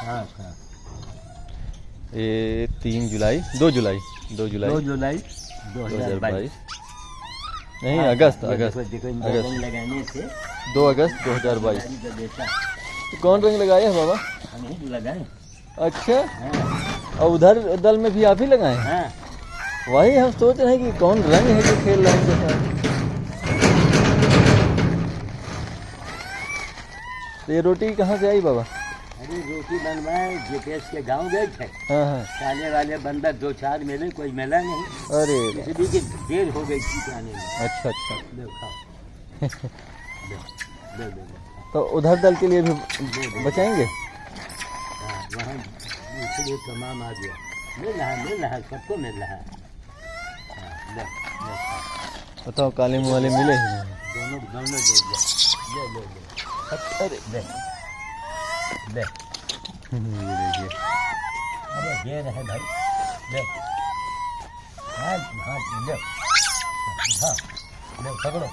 हाँ हाँ। ये 2 जुलाई 2022 नहीं, अगस्त देखो इनका रंग लगाने से 2 अगस्त 2022। का बेटा तो कौन रंग लगाए हैं बाबा? हम ही लगाए। अच्छा, हाँ और उधर दल में भी आप ही लगाए हैं? हाँ। वही हम सोच रहे हैं कि कौन रंग है जो खेल रहे हैं इनके साथ। तो ये रोटी कहाँ से आई बाबा? अरे रोटी बनवाए, जेपीएस के गांव गए थे। हाँ हाँ। खाने वाले बंदा 2-4 मिले, कोई मिला नहीं। अरे इसलिए कि देर हो गई थी खाने में। अच्छा अच्छा। दे खाओ। दे। तो उधर दल के लिए भी बचाएंगे? हाँ, वहाँ इसलिए तमाम आ गया। मिल रहा सबको मिल रहा है। हाँ, ले खाओ। बताओ, काले मुँह वाले मिले ही नहीं। दोनों दे दिया। ले। अरे ले। ये देखिए। अरे दे रहे भाई। ले। हाँ ले। हाँ ले, पकड़ो।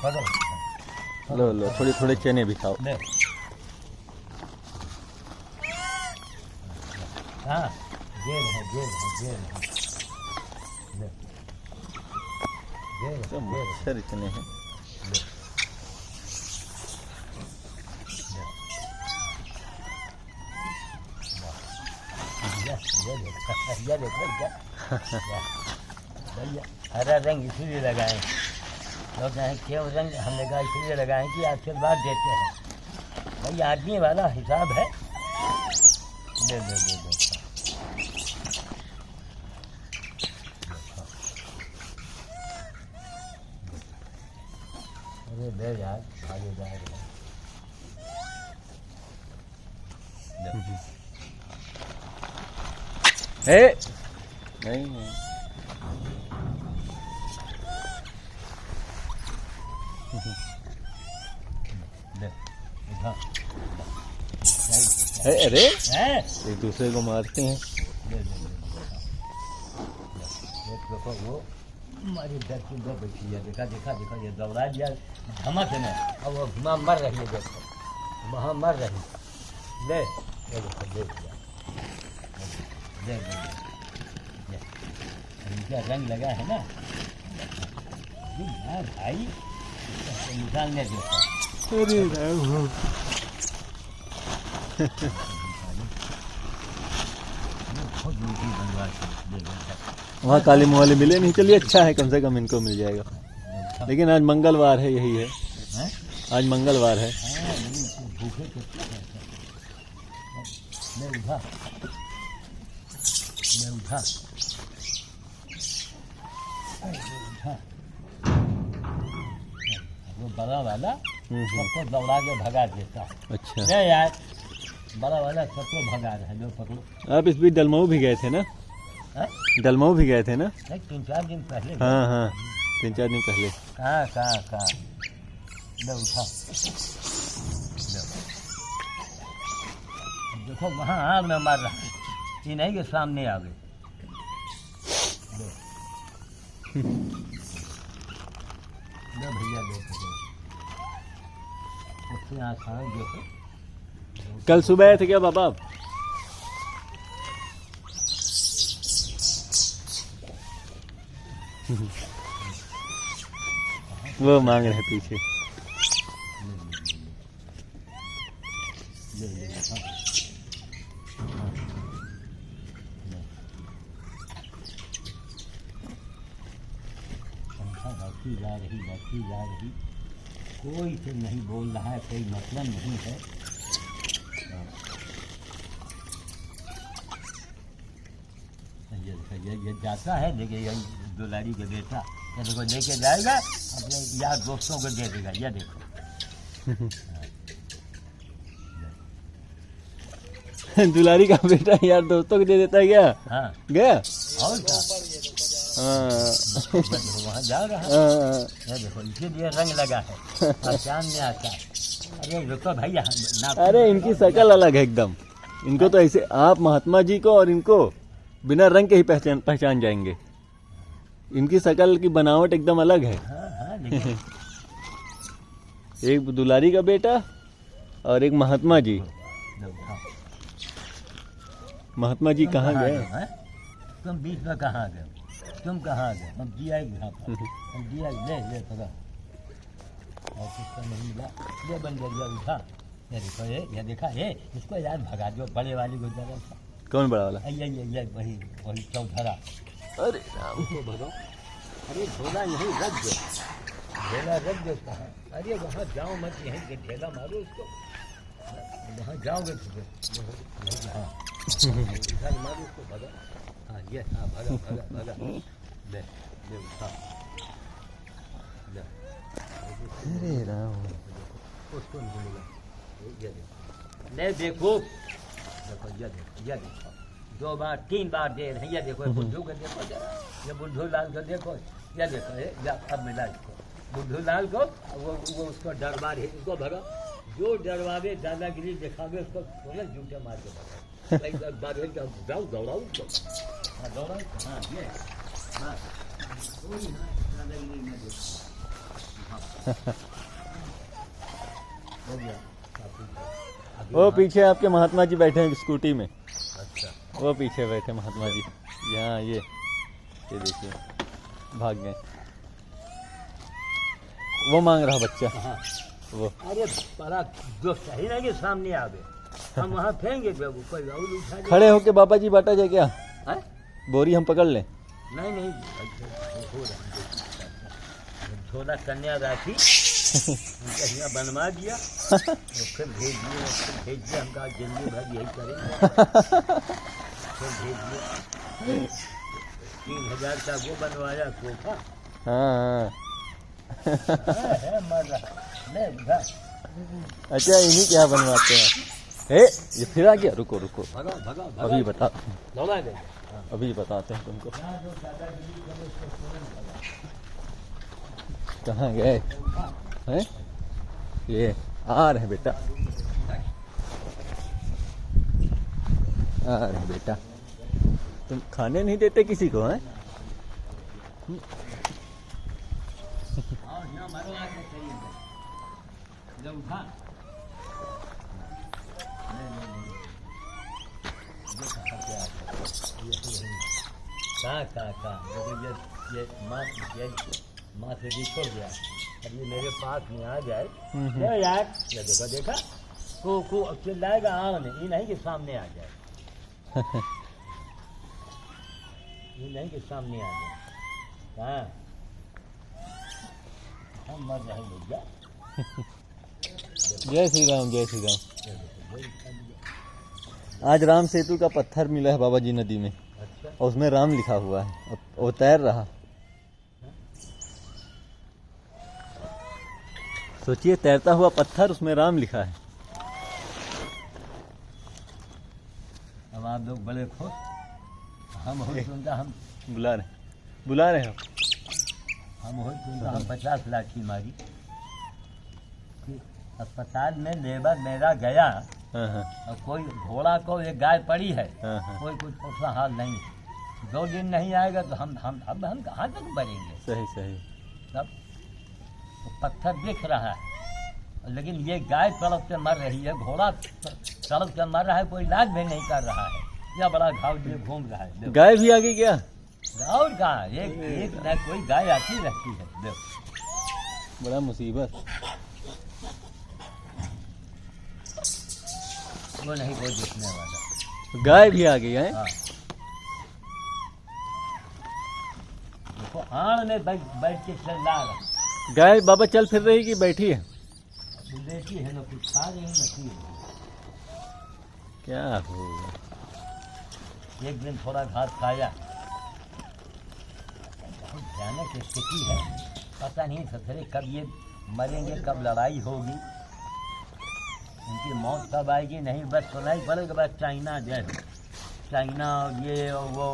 लो थोड़े थोड़े चने भी खाओ। ले। हाँ दे रहे। ले। मच्छर इतने हैं। ये देखो भैया, हरा रंग इसीलिए लगाए। लोग कहें क्यों रंग, हमने कहा इसलिए लगाए कि आशीर्वाद देते हैं। भाई आदमी वाला हिसाब है। दे। अरे दे यार, आगे जा रहे हैं। नहीं अरे एक दूसरे को मारते हैं। देखो वो हमारी डर की दो बैठी है। देखा ये दौड़ा दिया धमक है ना। अब वो वहाँ मर रही है, देखो वहाँ मर रही। ले इनका रंग लगा है ना भाई, निकालने देता। वहाँ काले मुँह वाले मिले नहीं। चलिए अच्छा है, कम से कम इनको मिल जाएगा। लेकिन आज मंगलवार है, यही है। आज मंगलवार है। भूखे कितने हैं। मैं उठा वो बड़ा वाला सबको दौड़ा के भगा देता। अच्छा यार, बड़ा वाला सबको भगा रहा है। जो पकड़ो। आप इस बीच दलमऊ भी गए थे ना? दलमऊ भी गए थे ना? 3-4 दिन पहले। हाँ 3-4 दिन पहले। कहाँ ले उठा। देखो वहाँ आग में मार रहा है, ये नहीं के सामने आ गए। भैया देखो उससे आसान देखो। कल सुबह आए थे क्या बाबा आप? वो मांग रहे पीछे। बढ़ती जा रही, कोई से नहीं बोल रहा है, कोई मतलब नहीं है। ये जाता है, देखिए ये दुलारी का बेटा देखो लेके जाएगा, अपने यार दोस्तों को दे देगा। ये देखो दुलारी का बेटा यार दोस्तों को दे देता है क्या? हाँ गया और क्या। वहाँ जा रहा है। देखो इसीलिए रंग लगा है, पहचान में आता है। अरे रुको भैया, अरे इनकी शक्ल अलग है एकदम। इनको तो ऐसे आप महात्मा जी को और इनको बिना रंग के ही पहचान जाएंगे। इनकी शक्ल की बनावट एकदम अलग है। एक दुलारी का बेटा और एक महात्मा जी। महात्मा जी कहाँ गए? हैं? तुम बीच में कहाँ गए? तुम कहाँ गए? हम दिया यहाँ पर, हम दिया ले पकड़। और किसका नहीं मिला, ये बन गया उठा। ये देखो ये देखा ये, इसको यार भगा दो, बड़े वाली को जरा सा। कौन बड़ा वाला? ये वही चौधरा। अरे राम, उसको भगाओ। अरे झोला यहीं रख दो, झोला रख दो कहाँ? अरे वहाँ जाओ मत, यहीं के ठेला मारो उसको। वहाँ जाओगे तो हाँ इधर मारो उसको, भगा। हाँ ये हाँ भगा ले उठा ले। अरे राम, उसको नहीं मिलेगा। ये देखो, नहीं देखो ये देखो 2 बार 3 बार दे रहे हैं। ये देखो बुद्धू को देखो जरा, ये बुद्धू लाल को देखो, ये देखो ये अब मिला इसको बुद्धू लाल को। वो उसको डरवार है, उसको भगा। जो डरवावे दादागिरी दिखावे उसको बोले जूते मार के भगा। बादल का दौड़ाओ हाँ दौड़ाओ हाँ ये हाँ कोई हाँ दादागिरी में देखो हो गया। वो पीछे आपके महात्मा जी बैठे हैं स्कूटी में। अच्छा वो पीछे बैठे महात्मा जी, यहाँ ये देखिए भाग गए। वो मांग रहा बच्चा। हाँ वो अरे बड़ा जो सही नहीं कि सामने आवे, हम वहाँ फेंगे बाबू, कोई और उठा दे। खड़े होके बाबा जी बांटा जाए क्या? हैं? बोरी हम पकड़ लें? नहीं हो रहा झोला कन्या राखी कन्या बनवा दिया और फिर भेज दिया हम कहा जल्दी भाई यही करेंगे। फिर भेज दिया 3000 का वो बनवाया सोफा। हाँ है मर रहा ले उधर अच्छा, इन्हीं क्या बनवाते हैं? ये फिर आ गया, रुको भगा अभी बता, दौड़ा दे। अभी बताते हैं तुमको। कहाँ गए हैं? ये आ रहे बेटा, आ रहे बेटा। तुम खाने नहीं देते किसी को हैं? उठा ये माँ से भी छोड़ गया। अब ये मेरे पास में आ जाए यार, ये देखा को चिल्लाएगा आँख में, ये नहीं कि सामने आ जाए। ये नहीं कि सामने आ जाए। हाँ हम मर रहे भैया। जय श्री राम, जय श्री राम। आज राम सेतु का पत्थर मिला है बाबा जी नदी में, अच्छा और उसमें राम लिखा हुआ है और वो तैर रहा। सोचिए, तैरता हुआ पत्थर, उसमें राम लिखा है। अब आप लोग बड़े खुश, हम हो सुनता हम बुला रहे हो। हम हो सुनता हम 50 लाठी मारी। अस्पताल में लेबर मेरा गया हाँ हाँ और कोई घोड़ा को एक गाय पड़ी है, हाँ हाँ, कोई कुछ उसका हाल नहीं है। 2 दिन नहीं आएगा तो हम कहाँ तक बढ़ेंगे। सही। तब तो पत्थर दिख रहा है, लेकिन ये गाय तड़प से मर रही है, घोड़ा तड़प से मर रहा है, कोई इलाज भी नहीं कर रहा है। या बड़ा घाव लिए घूम रहा है। देखो। गाय भी आ गई क्या? और कहा एक न कोई गाय आती रहती है। देखो बड़ा मुसीबत। वो नहीं कोई देखने वाला। गाय भी आ गई है। हाँ देखो आड़ में बैठ के चल रहा। गाय बाबा चल फिर रही कि बैठी है? देखी है ना, कुछ खा रही नहीं। क्या होगा? एक दिन थोड़ा घास खाया। बहुत भयानक स्थिति है, पता नहीं ससुरे कब ये मरेंगे, कब लड़ाई होगी, उनकी मौत कब आएगी नहीं बस सुनाई पड़ेगा। बस चाइना जैसे चाइना और ये और वो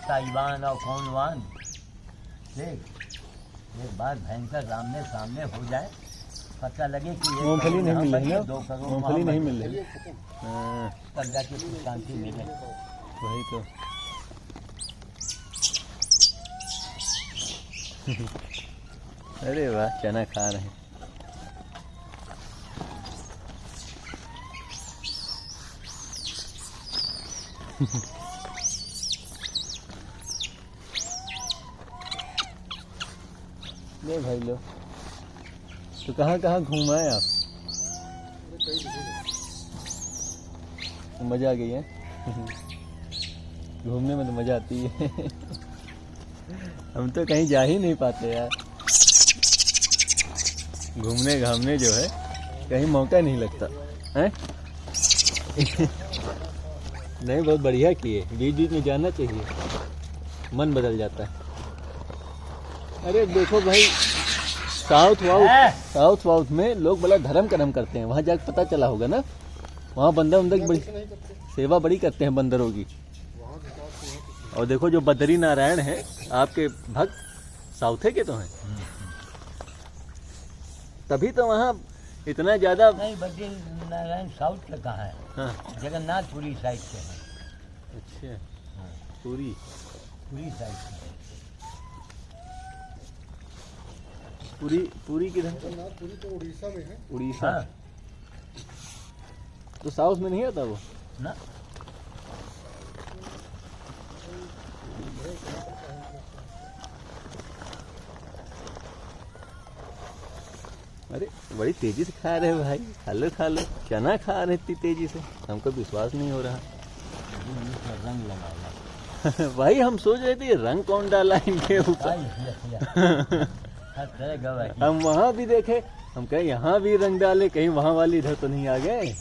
ताइवान और कौनवान, देख एक बार भयंकर आमने सामने हो जाए, पता लगे कि मूंगफली नहीं मिल रही है, 2 करोड़ मूंगफली नहीं मिल रही। हाँ, तब जाके कुछ शांति मिले। वही तो। अरे वाह, चना खा रहे हैं। ले भाई लो। तो कहाँ कहाँ घूमाए आप? मजा आ गई है। घूमने में तो मजा आती है। हम तो कहीं जा ही नहीं पाते यार, घूमने घामने जो है कहीं मौका नहीं लगता है। नहीं, बहुत बढ़िया किए, बीच बीच में जाना चाहिए, मन बदल जाता है। अरे देखो भाई, साउथ वाउथ में लोग बड़ा धर्म करम करते हैं, वहाँ जाकर पता चला होगा ना। वहाँ बंदर उंदर की बड़ी सेवा बड़ी करते हैं बंदरों की। और देखो जो बद्री नारायण है आपके भक्त, साउथे के तो हैं, तभी तो वहाँ इतना ज्यादा। नहीं, बद्री नारायण साउथ का कहाँ है? हाँ, जगन्नाथपुरी साइड से है। अच्छा, पूरी साइड से। पूरी किधर? पूरी तो उड़ीसा में है। उड़ीसा। हाँ। तो साउथ में नहीं आता वो ना। अरे बड़ी तेजी से खा रहे हो भाई, खा लो, चना खा रहे इतनी तेजी से, हमको विश्वास नहीं हो रहा। रंग लगा भाई हम सोच रहे थे ये रंग कौन डाला इनके ऊपर। हम वहाँ भी देखे, हम कहे यहाँ भी रंग डाले, कहीं वहाँ वाली इधर तो नहीं आ गए।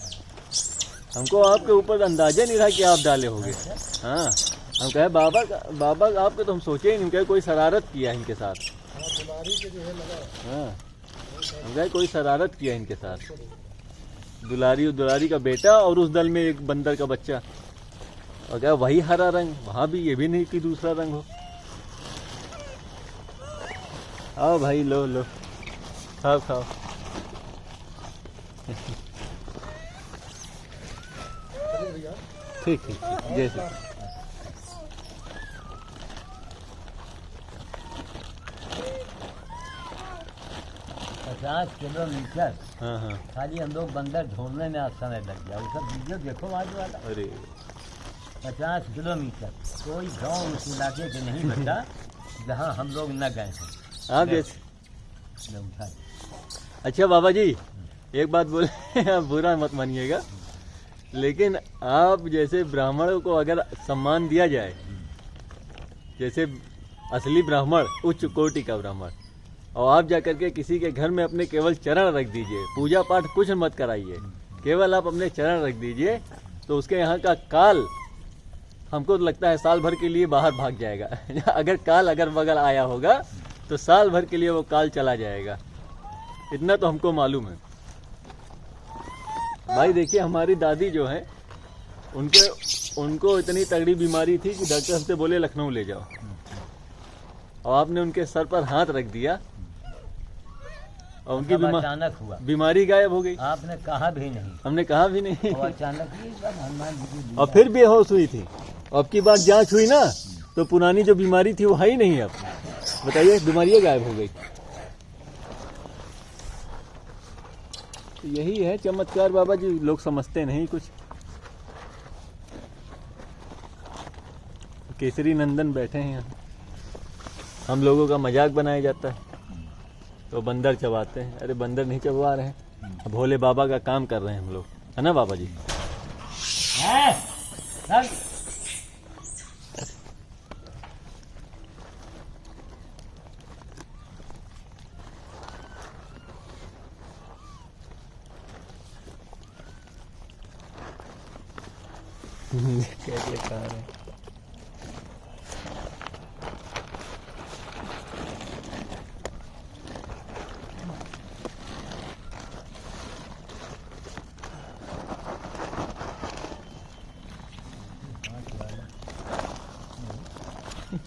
हमको आपके ऊपर अंदाजा नहीं रहा कि आप डाले होगे। हाँ, हम कहे बाबा आपके तो हम सोचे ही नहीं, कहे कोई शरारत किया इनके साथ। हाँ, हम कहे कोई शरारत किया इनके साथ। दुलारी का बेटा और उस दल में एक बंदर का बच्चा, और क्या वही हरा रंग, वहाँ भी ये भी नहीं कि दूसरा रंग हो। आओ भाई, लो खाओ। ठीक जैसे। 50 किलोमीटर हाँ खाली हम लोग बंदर ढूंढने में आज समय लग गया। उसका वीडियो देखो आज वाला। अरे 50 किलोमीटर कोई गांव उस इलाके के नहीं बचा जहां हम लोग न गए हैं। आप जैसे। अच्छा बाबा जी, एक बात बोले, आप बुरा मत मानिएगा, लेकिन आप जैसे ब्राह्मणों को अगर सम्मान दिया जाए, जैसे असली ब्राह्मण, उच्च कोटि का ब्राह्मण, और आप जाकर के किसी के घर में अपने केवल चरण रख दीजिए, पूजा पाठ कुछ मत कराइए, केवल आप अपने चरण रख दीजिए, तो उसके यहाँ का काल हमको लगता है साल भर के लिए बाहर भाग जाएगा। अगर काल अगर बगल आया होगा तो साल भर के लिए वो काल चला जाएगा, इतना तो हमको मालूम है। भाई देखिए, हमारी दादी जो है, उनको इतनी तगड़ी बीमारी थी कि डॉक्टर हमसे बोले लखनऊ ले जाओ, और आपने उनके सर पर हाथ रख दिया और उनकी अचानक हुआ, बीमारी गायब हो गई। आपने कहा भी नहीं, हमने कहा भी नहीं, और अचानक ही हनुमान जी की और फिर बेहोश हुई थी। अब की बार जांच हुई ना, तो पुरानी जो बीमारी थी वो है ही नहीं। अब बताइए, बीमारियां गायब हो गई। तो यही है चमत्कार बाबा जी, लोग समझते नहीं कुछ। केसरी नंदन बैठे हैं यहाँ, हम लोगों का मजाक बनाया जाता है, तो बंदर चबाते हैं। अरे बंदर नहीं चबवा रहे हैं, भोले बाबा का काम कर रहे हैं हम लोग, है ना बाबा जी? कैसे खा रहे हैं?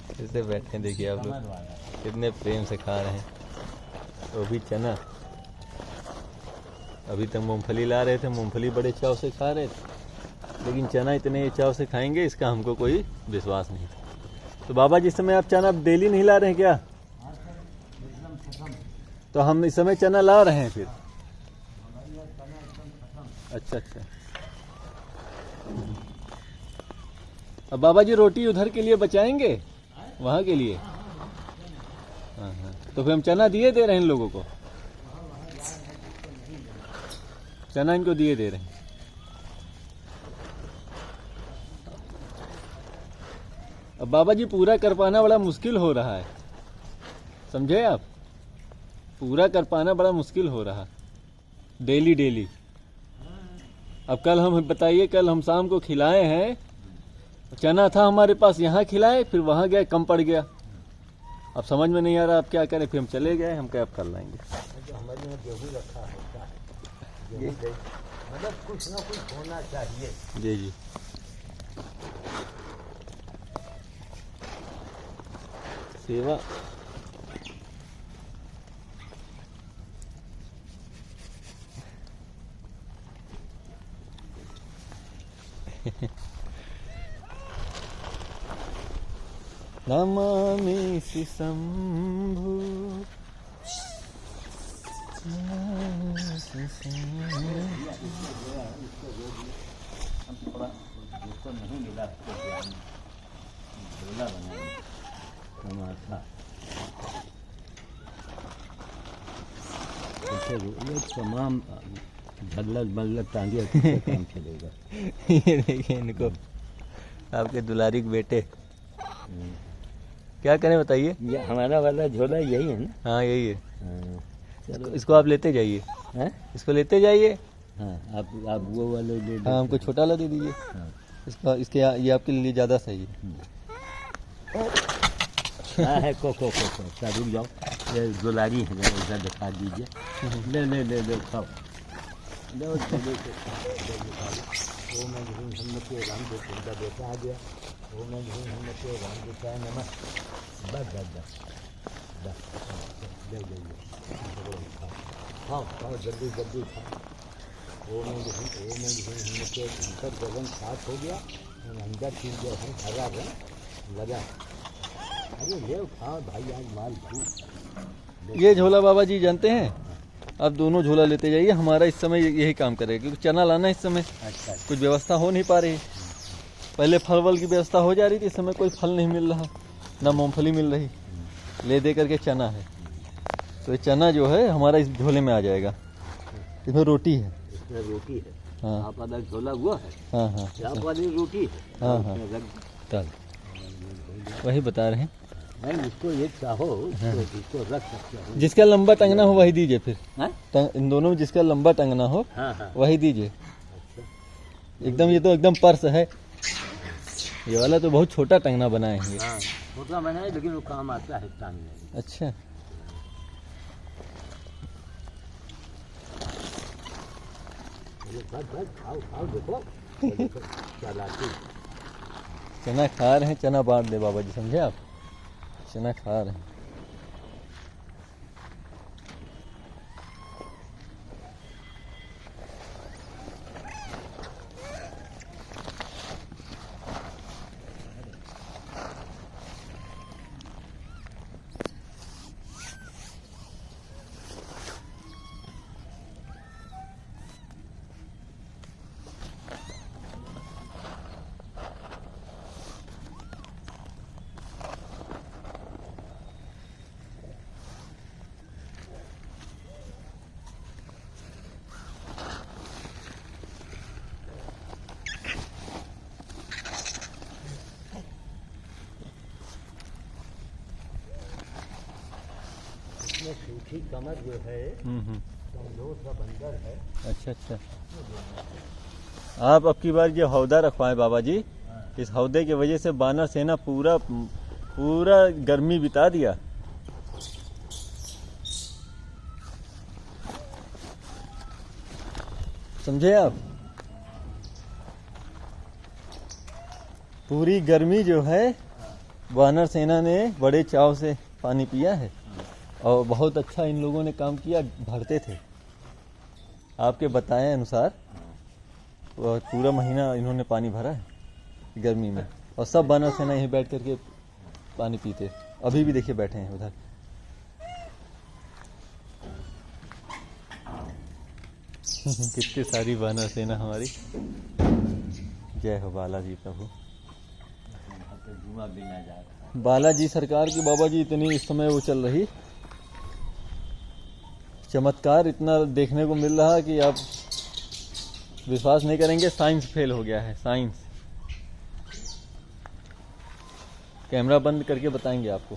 कैसे बैठे हैं, देखिए आप लोग कितने प्रेम से खा रहे हैं। वो भी चना, अभी तक मूंगफली ला रहे थे, मूंगफली बड़े चाव से खा रहे थे, लेकिन चना इतने चाव से खाएंगे इसका हमको कोई विश्वास नहीं था। तो बाबा जी, इस समय आप चना डेली नहीं ला रहे हैं क्या? तो हम इस समय चना ला रहे हैं फिर। अच्छा, अब बाबा जी रोटी उधर के लिए बचाएंगे, वहाँ के लिए? हाँ हाँ, तो फिर हम चना दिए दे रहे हैं इन लोगों को, चना इनको दिए दे रहे हैं। अब बाबा जी पूरा कर पाना बड़ा मुश्किल हो रहा है, समझे आप? पूरा कर पाना बड़ा मुश्किल हो रहा, डेली डेली। अब कल हम बताइए, कल हम शाम को खिलाए हैं, चना था हमारे पास, यहाँ खिलाए, फिर वहाँ गए, कम पड़ गया। अब समझ में नहीं आ रहा अब क्या करें, फिर हम चले गए, हम क्या अब कर लाएंगे। हमारे यहाँ गेहूँ रखा होता है, गेहूँ मतलब कुछ ना कुछ होना चाहिए। जी जी। सेवा नमामि शंभु। थोड़ा जिसको नहीं मिला उसको झोला बनाएंगे टमाटर, ये तमाम झल्लत बल्लत टांगे काम चलेगा। ये देखिए इनको, आपके दुलारी के बेटे। क्या करें बताइए? ये हमारा वाला झोला यही है ना? हाँ यही है। हाँ, चलो इसको आप लेते जाइए, हैं? इसको लेते जाइए। हाँ, आप वो वाले ले लो। हाँ हमको छोटा वाला दे दीजिए। हाँ। इसका इसके ये आपके लिए ज़्यादा सही है। हाँ है, को रुक जाओ, ये दुलारी है, ऐसा दिखा दीजिए। ले ले ले ले खाओ, लो चलो वो मैं हमने के राम को उनका बेटा आ गया, वो मैं हमने के राम को क्या नमक बस बस बस बस ले ले खाओ खाओ जल्दी जल्दी खाओ। वो मैं हमने के अंदर गगन साफ हो गया, अंदर चीज जो है खराब है लगा। अरे ले खाओ भाई, आज माल भूख। ये झोला बाबा जी जानते हैं, आप दोनों झोला लेते जाइए, हमारा इस समय यही काम करेगा, क्योंकि चना लाना इस समय अच्छा कुछ व्यवस्था हो नहीं पा रही। पहले फल वल की व्यवस्था हो जा रही थी, इस समय कोई फल नहीं मिल रहा, ना मूंगफली मिल रही, ले दे करके चना है। तो ये चना जो है हमारा इस झोले में आ जाएगा, इसमें रोटी है। इसमें रोटी है। हाँ आप वाला झोला हुआ है, हाँ हाँ आप वाली रोटी है। हाँ हाँ चल, वही बता रहे हैं। नहीं इसको एक चाहो तो इसको रख सकते हो। जिसका लंबा टंगना हो वही दीजिए फिर। हाँ? इन दोनों में जिसका लंबा टंगना हो हाँ हाँ वही दीजिए। एकदम ये तो एकदम पर्स है, ये वाला तो बहुत छोटा टंगना बनाए हैं ये। हाँ, छोटा बनाए लेकिन वो काम आता है टांगने में। अच्छा बस बस खाओ खाओ, देखो चालाकी। चना खा रहे हैं, चना बांट दे बाबा जी, समझे आप? चना खा रहे हैं। इसमें सूखी कमर जो है कमजोर सा बंदर है। अच्छा अच्छा, आप अब की बार ये हौदा रखवाएं बाबा जी। इस हौदे की वजह से बानर सेना पूरा गर्मी बिता दिया। समझे आप? पूरी गर्मी जो है वानर सेना ने बड़े चाव से पानी पिया है, और बहुत अच्छा इन लोगों ने काम किया, भरते थे आपके बताए अनुसार। पूरा महीना इन्होंने पानी भरा है गर्मी में, और सब वानर सेना यहीं बैठ करके पानी पीते। अभी भी देखिए बैठे हैं उधर। कितनी सारी वानर सेना हमारी। जय हो बालाजी प्रभु। तो धुआं भी ना जाता। बालाजी सरकार की बाबा जी इतनी इस समय वो चल रही, चमत्कार इतना देखने को मिल रहा कि आप विश्वास नहीं करेंगे, साइंस फेल हो गया है, साइंस। कैमरा बंद करके बताएंगे आपको।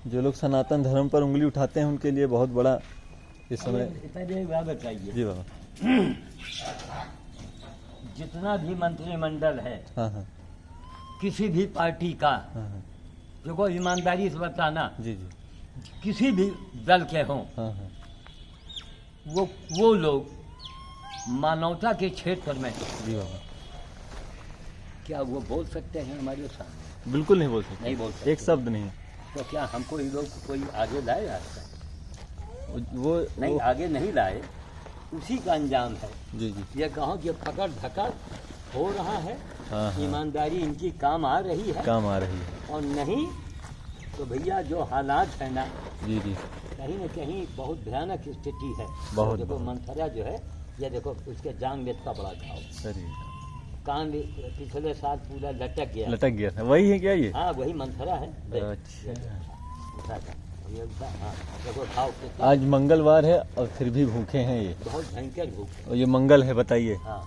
जो लोग सनातन धर्म पर उंगली उठाते हैं उनके लिए बहुत बड़ा इस समय। पहले एक बात बताइए, जी बाबा। जितना भी मंत्रिमंडल है हाँ हाँ किसी भी पार्टी का, हाँ हाँ देखो ईमानदारी से बताना, जी जी किसी भी दल के हों, हाँ हाँ वो लोग मानवता के क्षेत्र में जी बाबा। क्या वो बोल सकते हैं हमारे सामने? बिल्कुल नहीं बोल सकते, नहीं बोल सकते। एक शब्द नहीं। तो क्या हमको ये लोग कोई आगे लाए आज तक? वो नहीं, आगे नहीं लाए, उसी का अंजाम है। जी जी ये कहो कि पकड़ धकड़ हो रहा है, हाँ हाँ ईमानदारी इनकी काम आ रही है, काम आ रही है। और नहीं तो भैया जो हालात है ना, जी जी कहीं न कहीं बहुत भयानक स्थिति है। बहुत, देखो बहुत। मंथरा जो है, ये देखो उसके जांग में इतना बड़ा घाव, सही, कान भी पिछले साल पूरा लटक गया। लटक गया था, वही है क्या ये? हाँ वही मंथरा है। अच्छा। उठा था, ये उठा, हाँ देखो घाव कितना। आज मंगलवार है और फिर भी भूखे हैं ये, बहुत भयंकर भूख है। और ये मंगल है, बताइए। हाँ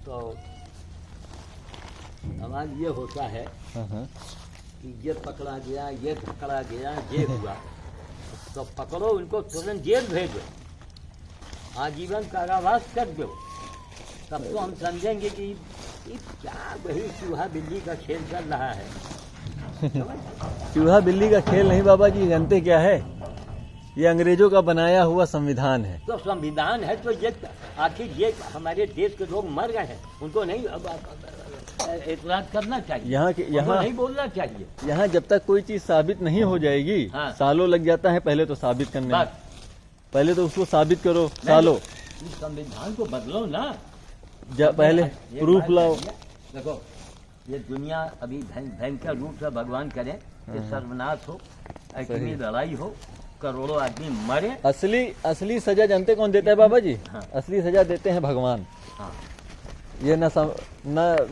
तो सवाल ये होता है हाँ हाँ कि ये पकड़ा गया, ये धकड़ा गया, ये हुआ, तो पकड़ो उनको, तुरंत जेल भेजो, आजीवन कारावास कर दो, तब तो हम समझेंगे कि ये क्या वही चूहा बिल्ली का खेल चल रहा है। चूहा बिल्ली का खेल नहीं बाबा जी, जानते क्या है? ये अंग्रेजों का बनाया हुआ संविधान है। तो संविधान है तो ये आखिर ये हमारे देश के लोग मर गए हैं, उनको नहीं एतराज करना चाहिए, यहाँ नहीं बोलना चाहिए। यहाँ जब तक कोई चीज साबित नहीं हो जाएगी, हाँ। सालों लग जाता है पहले तो साबित करने में। बस पहले तो उसको साबित करो, सालों। इस संविधान को बदलो ना, पहले ये प्रूफ बात लाओ। है, देखो ये दुनिया अभी भयंकर रूप से भगवान करे कि सर्वनाश हो, इतनी लड़ाई हो, करोड़ों आदमी मरे। असली सजा जानते कौन देता है बाबा जी? हाँ। असली सजा देते हैं भगवान। हाँ ये न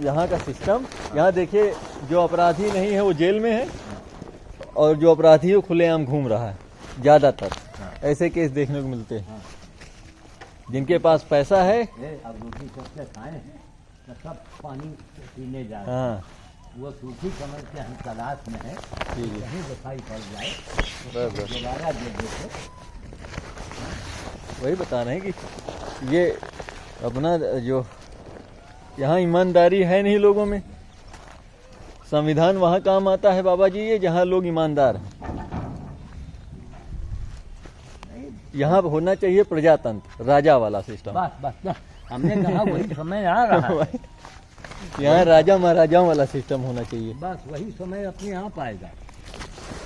यहाँ का सिस्टम, यहाँ देखिए जो अपराधी नहीं है वो जेल में है, और जो अपराधी है वो खुलेआम घूम रहा है। ज्यादातर ऐसे केस देखने को मिलते हैं। जिनके पास पैसा है, अब रोटी सबसे खाए हैं तो सब पानी पीने जा रहे हैं। हाँ वो सूखी कमर के हम तलाश में है, जी जी कहीं दिखाई पड़ जाए बस बस दोबारा दे देते। वही बता रहे हैं कि ये अपना जो यहाँ ईमानदारी है नहीं लोगों में। संविधान वहाँ काम आता है बाबा जी, ये जहाँ लोग ईमानदार हैं। यहाँ होना चाहिए प्रजातंत्र, राजा वाला सिस्टम। बस बस बस, हमने कहा वही समय आ रहा है। यहाँ राजा महाराजाओं वाला सिस्टम होना चाहिए। बस वही समय अपने आप आएगा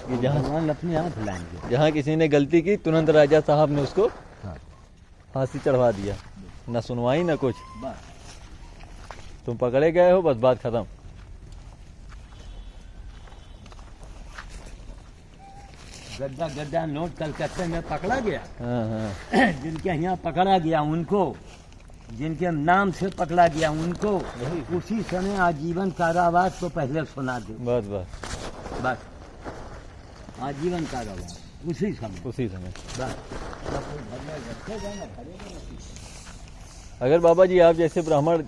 कि जहाँ भगवान अपने आप लाएंगे। जहाँ किसी ने गलती की तुरंत राजा साहब ने उसको हाँ। फांसी चढ़वा दिया, न सुनवाई न कुछ। बस तुम पकड़े गए हो, बस बात खत्म। गड्ढा गड्ढा नोट कलकत्ते में पकड़ा गया। हाँ हाँ जिनके यहाँ पकड़ा गया उनको, जिनके नाम से पकड़ा गया उनको उसी समय आजीवन कारावास तो पहले सुना दो। बस बस बस आजीवन कारावास उसी समय। उसी समय। बस तो कोई घर में रखेगा ना, खड़ेगा ना। अगर बाबा जी आप जैसे ब्राह्मण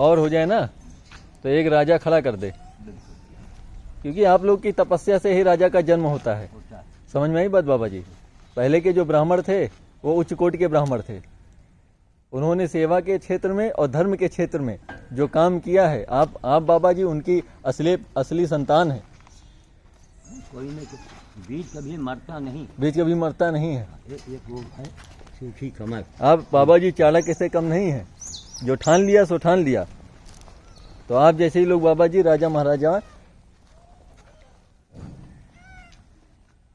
और हो जाए ना, तो एक राजा खड़ा कर दे, क्योंकि आप लोग की तपस्या से ही राजा का जन्म होता है। होता है। समझ में आई बात बाबा जी? पहले के जो ब्राह्मण थे वो उच्च कोटि के ब्राह्मण थे। उन्होंने सेवा के क्षेत्र में और धर्म के क्षेत्र में जो काम किया है, आप बाबा जी उनकी असली संतान है। कोई नहीं, बीज कभी मरता नहीं। बीच कभी मरता नहीं है। एक वो है सूखी कमर। आप बाबा जी चाणक्य से कम नहीं है। जो ठान लिया सो ठान लिया। तो आप जैसे ही लोग बाबा जी राजा महाराजा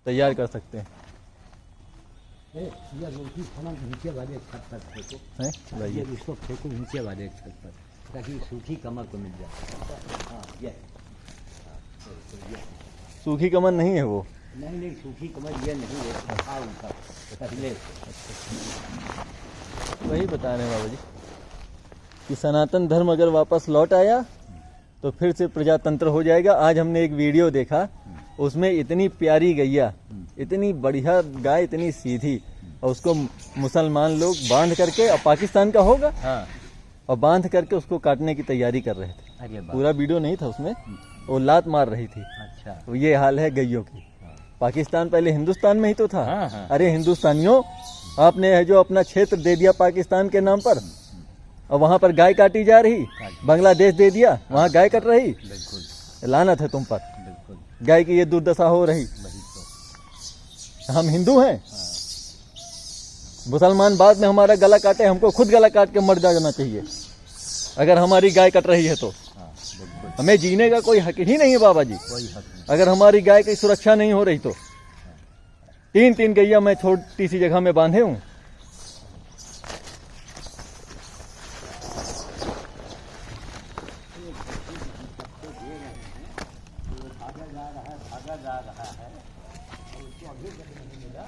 तैयार कर सकते हैं। ये रोटी खाना नीचे वाले छत पर फेंको, हैं ये लाइए। इसको फेंको नीचे वाले छत पर, ताकि सूखी कमर को मिल जाए। हाँ ये सूखी कमर नहीं है वो। नहीं नहीं, सूखी कमर ये नहीं है, हाँ ऊपर पहले वही बता रहे हैं बाबा जी कि सनातन धर्म अगर वापस लौट आया तो फिर से प्रजातंत्र हो जाएगा। आज हमने एक वीडियो देखा, उसमें इतनी प्यारी गैया, इतनी बढ़िया गाय, इतनी सीधी, और उसको मुसलमान लोग बांध करके, और पाकिस्तान का होगा, हाँ। और बांध करके उसको काटने की तैयारी कर रहे थे। अरे वाह, पूरा वीडियो नहीं था उसमें, वो लात मार रही थी। अच्छा तो ये हाल है गैयों की। पाकिस्तान पहले हिंदुस्तान में ही तो था। हाँ, हाँ। अरे हिंदुस्तानियों, आपने है जो अपना क्षेत्र दे दिया पाकिस्तान के नाम पर, और वहां पर गाय काटी जा रही। बांग्लादेश दे दिया, वहां गाय कट रही। बिल्कुल लानत है तुम पर, बिल्कुल, गाय की ये दुर्दशा हो रही। वही तो। हम हिंदू हैं, मुसलमान बाद में हमारा गला काटे, हमको खुद गला काट के मर जाना चाहिए अगर हमारी गाय कट रही है तो। हाँ बिल्कुल, हमें जीने का कोई हक ही नहीं है बाबा जी, कोई हक नहीं। अगर हमारी गाय की सुरक्षा नहीं हो रही तो। 3-3 गैया मैं छोटी सी जगह में बांधे हूँ। भागा जा रहा है, उसको अभी तक नहीं मिला।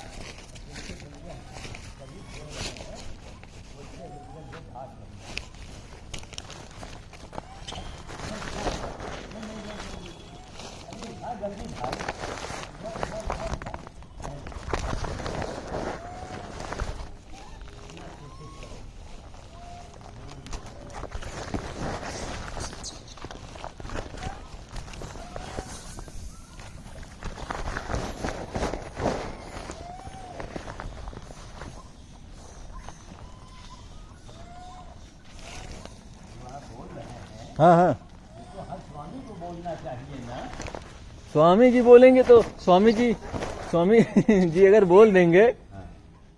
हाँ हाँ, तो हर स्वामी को बोलना चाहिए ना। स्वामी जी बोलेंगे तो स्वामी जी अगर बोल देंगे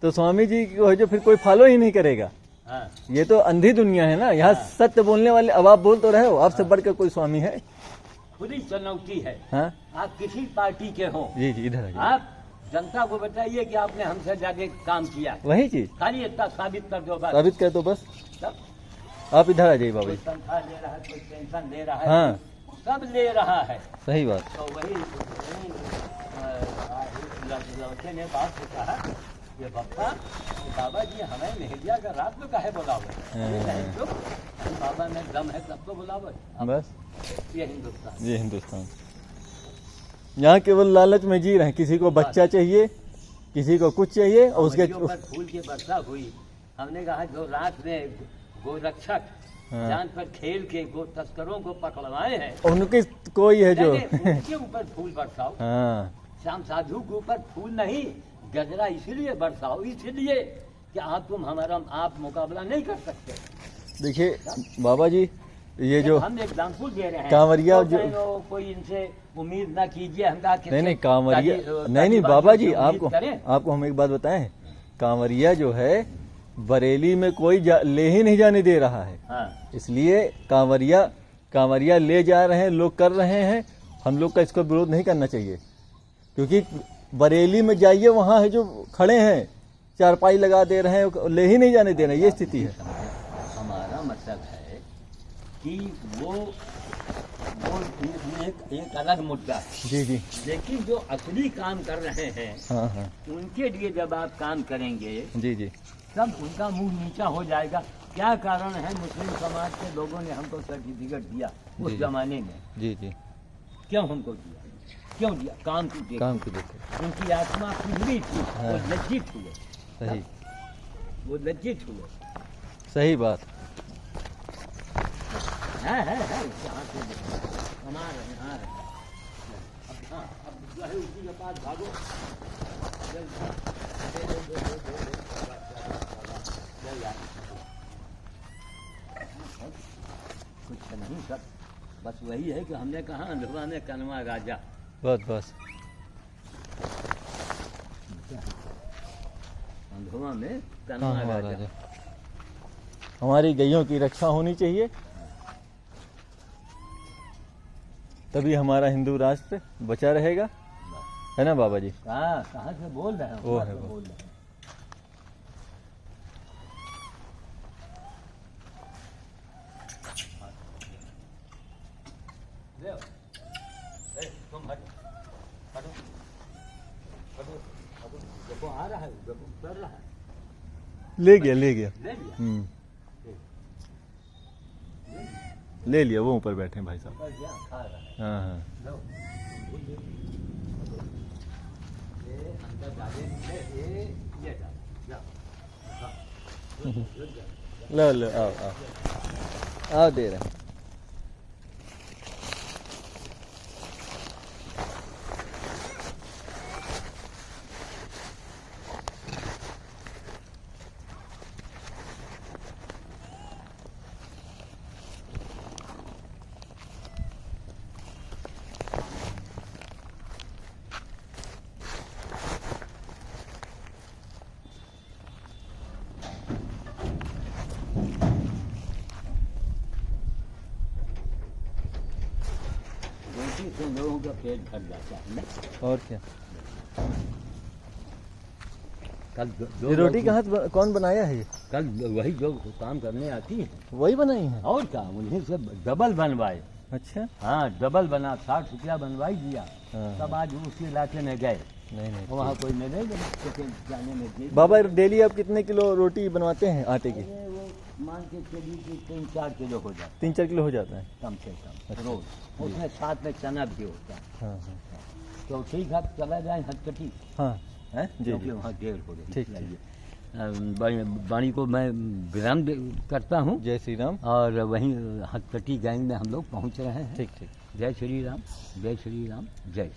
तो स्वामी जी को है जो फिर कोई फॉलो ही नहीं करेगा। हाँ ये तो अंधी दुनिया है ना, यहाँ सत्य बोलने वाले। अब आप बोल तो रहे हो, आपसे बढ़कर कोई स्वामी है? खुली चुनौती है। हाँ आप किसी पार्टी के हो, जी जी, इधर आइए। आप जनता को बताइए कि आपने हमसे ज्यादा काम किया, वही चीज खाली इतना साबित कर दो बस। साबित कर दो बस। सब आप इधर आ जाइए बाबा कोई जी। तनख्वाह ले रहा है, कोई पेंशन ले रहा है, हाँ। सब ले रहा है। सही बात। तो वही लड़के ने बात से कहा, ये बप्पा, ये बाबा जी हमें मेहदिया का रात में काहे बुलावे? बाबा में दम है तब तो बुलावे। बस ये हिंदुस्तान, ये हिंदुस्तान। यहाँ केवल लालच में जी रहे हैं। किसी को बच्चा चाहिए, किसी को कुछ चाहिए, और उसके नदियों पर फूल की वर्षा हुई। हमने कहा जो रात में गोरक्षक हाँ। जान पर खेल के गो तस्करों को पकड़वाए हैं, उनकी कोई है जो उनके ऊपर फूल बरसाओ। हाँ श्याम साधु के ऊपर फूल नहीं, गजरा इसलिए बरसाओ, इसलिए कि आप मुकाबला नहीं कर सकते। देखिए बाबा जी, ये जो हम एग्जाम्पल दे रहे हैं। कांवरिया तो जो कहीं कोई इनसे उम्मीद ना कीजिए। हम कहा कि नहीं कांवरिया, नहीं बाबा जी, आपको हम एक बात बताएं, कांवरिया जो है बरेली में कोई ले ही नहीं जाने दे रहा है। हाँ। इसलिए कांवरिया ले जा रहे हैं, लोग कर रहे हैं। हम लोग का इसको विरोध नहीं करना चाहिए, क्योंकि बरेली में जाइए, वहाँ है जो खड़े हैं चारपाई लगा दे रहे हैं, ले ही नहीं जाने दे रहे हैं। ये स्थिति है। हमारा मतलब है कि वो एक अलग मुद्दा है। जी जी, लेकिन जो असली काम कर रहे हैं, हाँ हाँ, उनके लिए जब आप काम करेंगे जी जी, तब उनका मुंह नीचा हो जाएगा। क्या कारण है? मुस्लिम समाज के लोगों ने हमको सर्टिफिकेट दिया उस जी। जमाने में। जी जी, क्यों हमको दिया? क्यों दिया? काम की देख, काम की देखो। उनकी आत्मा खुली थी, वो हाँ। लज्जित हुए, सही, वो लज्जित हुए। सही बात। है यहाँ से कमा रहे हैं, आ रहे हैं। अब हाँ, अब जो है उसी के पास भागो। चल यार, कुछ नहीं, सब बस वही है कि हमने कहा अंधवा में कनवा राजा। बस बस, अंधवा में कहाँ कनवा हुआ राजा। राजा? हमारी गैयों की रक्षा होनी चाहिए, तभी हमारा हिंदू राष्ट्र बचा रहेगा, है ना बाबा जी? कहाँ से बोल रहे हैं? वो है कहाँ से वो। बोल रहे हैं? कर रहा है, ले गया ले गया। ले लिया, ले लिया, वो ऊपर बैठे हैं भाई साहब। कर दिया, खा रहा है। हाँ हाँ लो, ये अंदर डाले, ये डाल, जा, हाँ, रुक जा। लो लो आओ आओ आओ, दे रहे हैं। रोटी से लोगों का पेट भर जाता है ना। और क्या, कल ये रोटी का हाथ कौन बनाया है? ये कल वही जो काम करने आती है, वही बनाई है? और क्या, उन्हें से डबल बनवाए। अच्छा। हाँ, डबल बना, 60 रुपया बनवाई दिया। हाँ। तब आज उस इलाके में गए, नहीं नहीं वहाँ कोई मिले जाने में दे। बाबा, डेली आप कितने किलो रोटी बनवाते हैं आटे की? अरे वो मान के चलिए कि 3-4 किलो हो जाता 3-4 किलो हो जाता है। है, कम से कम अच्छा। रोज। उसमें साथ में चना भी होता है। हाँ हाँ तो ठीक है, चला जाए हटकटी हाँ है, जी, क्योंकि जी। वहाँ देर हो रही ठीक, है। वाणी को मैं विराम करता हूँ, जय श्री राम। और वहीं हटकटी गैंग में हम लोग पहुँच रहे हैं। ठीक ठीक। जय श्री राम, जय श्री राम, जय।